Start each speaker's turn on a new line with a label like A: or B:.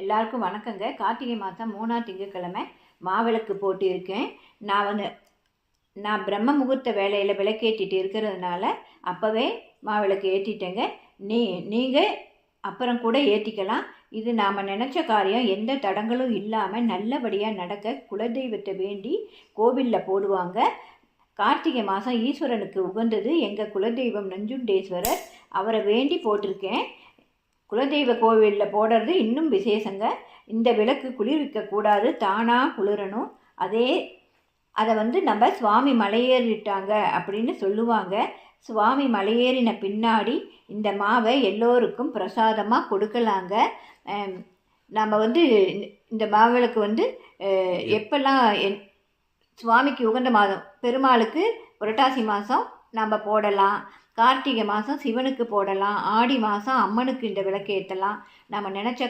A: எல்லாருக்கும் வணக்கங்க. கார்த்திகை மாதம் 3ஆம் திங்கட்கிழமை மாவிளக்கு போட்டு இருக்கேன். நான் பிரம்ம முகூர்த்த வேலையில் விளக்கேற்றிட்டு இருக்கிறதுனால அப்போவே மாவிளக்கு ஏற்றிட்டேங்க. நீங்கள் அப்புறம் கூட ஏற்றிக்கலாம். இது நாம் நினச்ச காரியம் எந்த தடங்களும் இல்லாமல் நல்லபடியாக நடக்க குலதெய்வத்தை வேண்டி கோவிலில் போடுவாங்க. கார்த்திகை மாதம் ஈஸ்வரனுக்கு உகந்தது எங்கள் குலதெய்வம் நஞ்சுண்டேஸ்வரர். அவரை வேண்டி போட்டிருக்கேன். குலதெய்வ கோவிலில் போடுறது இன்னும் விசேஷங்க. இந்த விளக்கு குளிர்விக்கக்கூடாது, தானாக குளிரணும். அதை நம்ம சுவாமி மலையேறிட்டாங்க அப்படின்னு சொல்லுவாங்க. சுவாமி மலையேறின பின்னாடி இந்த மாவை எல்லோருக்கும் பிரசாதமாக கொடுக்கலாங்க. நம்ம இந்த மாவிளக்கு எப்பெல்லாம் சுவாமிக்கு உகந்த மாதம், பெருமாளுக்கு புரட்டாசி மாதம் நம்ம போடலாம், கார்த்திகை மாதம் சிவனுக்கு போடலாம், ஆடி மாதம் அம்மனுக்கு இந்த விளக்கு ஏற்றலாம். நம்ம நினச்ச